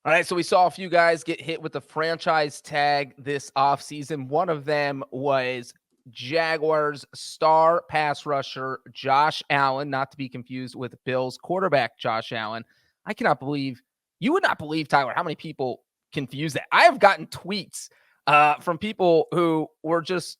All right, so we saw a few guys get hit with the franchise tag this offseason. One of them was Jaguars star pass rusher Josh Allen, not to be confused with Bills quarterback Josh Allen. I cannot believe, you would not believe, Tyler, how many people confuse that. I have gotten tweets from people who were just,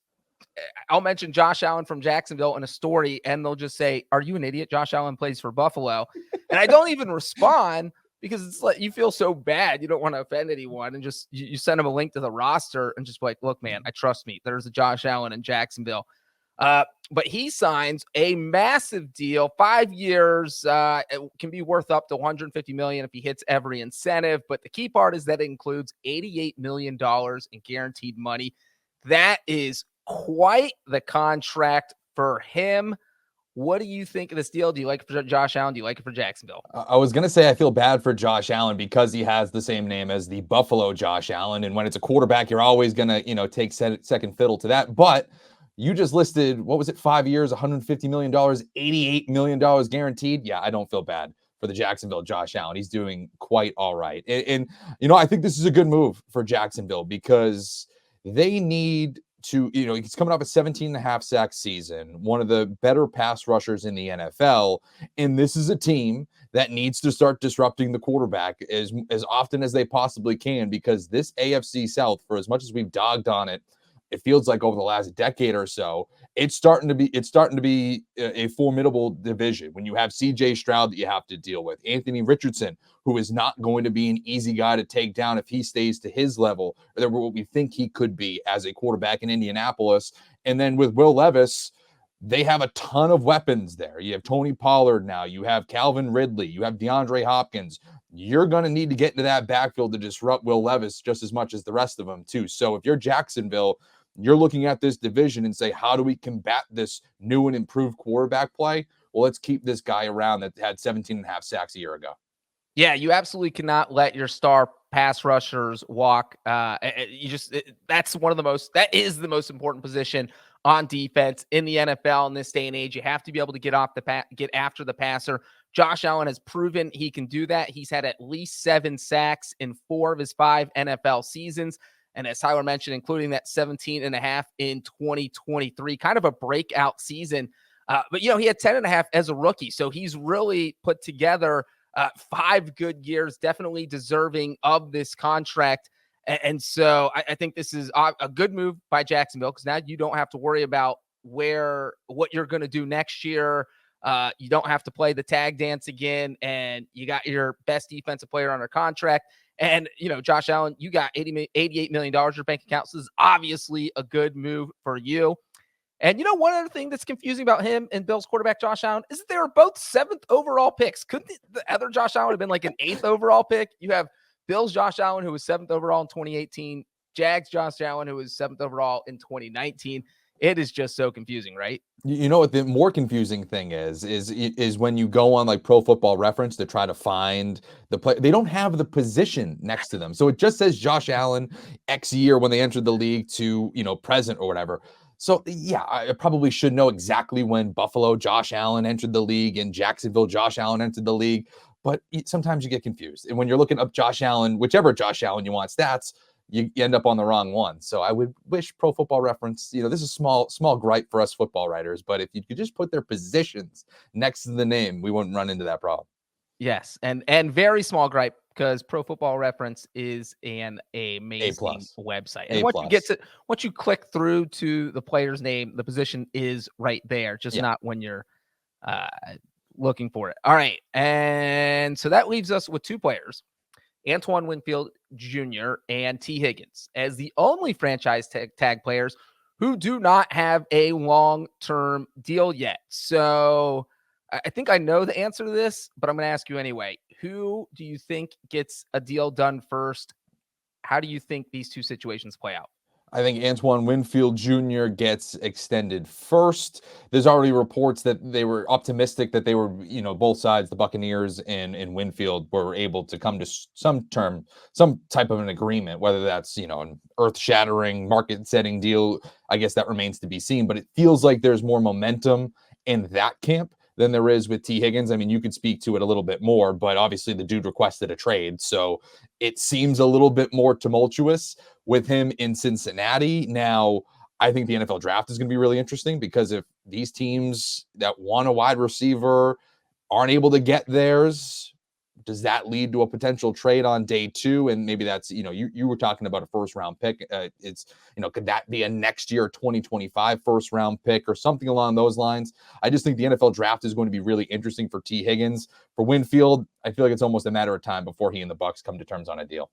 I'll mention Josh Allen from Jacksonville in a story, and they'll just say, "Are you an idiot? Josh Allen plays for Buffalo." And I don't even respond because it's like you feel so bad. You don't want to offend anyone, and just you send them a link to the roster and just be like, "Look, man, I trust me. There's a Josh Allen in Jacksonville." But he signs a massive deal, 5 years. It can be worth up to $150 million if he hits every incentive. But the key part is that it includes $88 million in guaranteed money. That is quite the contract for him. What do you think of this deal? Do you like it for Josh Allen? Do you like it for Jacksonville? I was going to say I feel bad for Josh Allen because he has the same name as the Buffalo Josh Allen. And when it's a quarterback, you're always going to, take second fiddle to that. But you just listed, what was it, 5 years, $150 million, $88 million guaranteed. Yeah, I don't feel bad for the Jacksonville Josh Allen. He's doing quite all right. And I think this is a good move for Jacksonville because they need to, he's coming off a 17.5 sack season, one of the better pass rushers in the NFL. And this is a team that needs to start disrupting the quarterback as often as they possibly can, because this AFC South, for as much as we've dogged on it, it feels like over the last decade or so, it's starting to be a formidable division when you have CJ Stroud that you have to deal with, Anthony Richardson, who is not going to be an easy guy to take down if he stays to his level, or what we think he could be as a quarterback in Indianapolis. And then with Will Levis, they have a ton of weapons there. You have Tony Pollard now. You have Calvin Ridley. You have DeAndre Hopkins. You're going to need to get into that backfield to disrupt Will Levis just as much as the rest of them, too. So if you're Jacksonville, you're looking at this division and say, how do we combat this new and improved quarterback play? Well, let's keep this guy around that had 17.5 sacks a year ago. Yeah, you absolutely cannot let your star pass rushers walk. That is the most important position on defense in the NFL in this day and age. You have to be able to get after the passer. Josh Allen has proven he can do that. He's had at least 7 sacks in 4 of his 5 NFL seasons. And as Tyler mentioned, including that 17.5 in 2023, kind of a breakout season. But he had 10.5 as a rookie. So he's really put together 5 good years, definitely deserving of this contract. And so I think this is a good move by Jacksonville, because now you don't have to worry about what you're going to do next year. You don't have to play the tag dance again, and you got your best defensive player under contract. And, Josh Allen, you got $88 million in your bank account. So this is obviously a good move for you. And one other thing that's confusing about him and Bills quarterback Josh Allen is that they were both 7th overall picks. Couldn't the other Josh Allen have been like an 8th overall pick? You have Bills Josh Allen, who was 7th overall in 2018, Jags Josh Allen, who was 7th overall in 2019. It is just so confusing, right? You know what the more confusing thing is when you go on like Pro Football Reference to try to find the play. They don't have the position next to them. So it just says Josh Allen X year when they entered the league to, present or whatever. So yeah, I probably should know exactly when Buffalo Josh Allen entered the league and Jacksonville Josh Allen entered the league. But sometimes you get confused. And when you're looking up Josh Allen, whichever Josh Allen you want stats, you end up on the wrong one. So I would wish Pro Football Reference, this is small gripe for us football writers, but if you could just put their positions next to the name, we wouldn't run into that problem. Yes, and very small gripe, because Pro Football Reference is an amazing website. And once you click through to the player's name, the position is right there, just not when you're looking for it. All right, and so that leaves us with 2 players, Antoine Winfield Jr. and T. Higgins, as the only franchise tag players who do not have a long-term deal yet. So I think I know the answer to this, but I'm going to ask you anyway. Who do you think gets a deal done first? How do you think these 2 situations play out? I think Antoine Winfield Jr. gets extended first. There's already reports that they were optimistic that they were, both sides, the Buccaneers and Winfield, were able to come to some type of an agreement, whether that's, an earth-shattering, market-setting deal. I guess that remains to be seen, but it feels like there's more momentum in that camp than there is with T. Higgins. I mean, you could speak to it a little bit more, but obviously the dude requested a trade. So it seems a little bit more tumultuous with him in Cincinnati. Now, I think the NFL draft is going to be really interesting because if these teams that want a wide receiver aren't able to get theirs, does that lead to a potential trade on day 2? And maybe that's, you were talking about a first round pick. Could that be a next year 2025 first round pick or something along those lines? I just think the NFL draft is going to be really interesting for T. Higgins. For Winfield, I feel like it's almost a matter of time before he and the Bucs come to terms on a deal.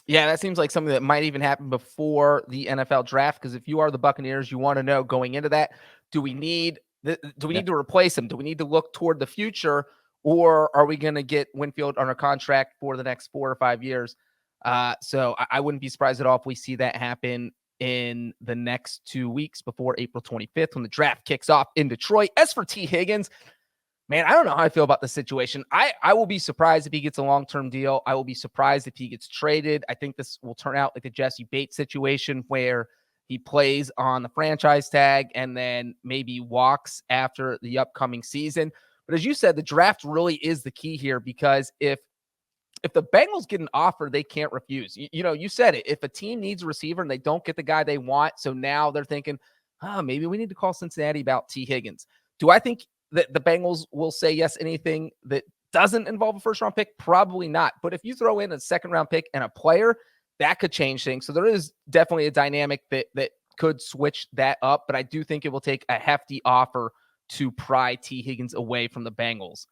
Yeah, that seems like something that might even happen before the NFL draft. Because if you are the Buccaneers, you want to know going into that, do we need to replace him? Do we need to look toward the future, or are we going to get Winfield under contract for the next 4 or 5 years? So I wouldn't be surprised at all if we see that happen in the next 2 weeks before April 25th when the draft kicks off in Detroit. As for T. Higgins, man, I don't know how I feel about the situation. I will be surprised if he gets a long-term deal. I will be surprised if he gets traded. I think this will turn out like the Jesse Bates situation where he plays on the franchise tag and then maybe walks after the upcoming season. But as you said, the draft really is the key here because if the Bengals get an offer, they can't refuse. You said it. If a team needs a receiver and they don't get the guy they want, so now they're thinking, maybe we need to call Cincinnati about T. Higgins. Do I think that the Bengals will say yes anything that doesn't involve a first-round pick? Probably not. But if you throw in a second-round pick and a player, that could change things. So there is definitely a dynamic that could switch that up. But I do think it will take a hefty offer to pry T. Higgins away from the Bengals.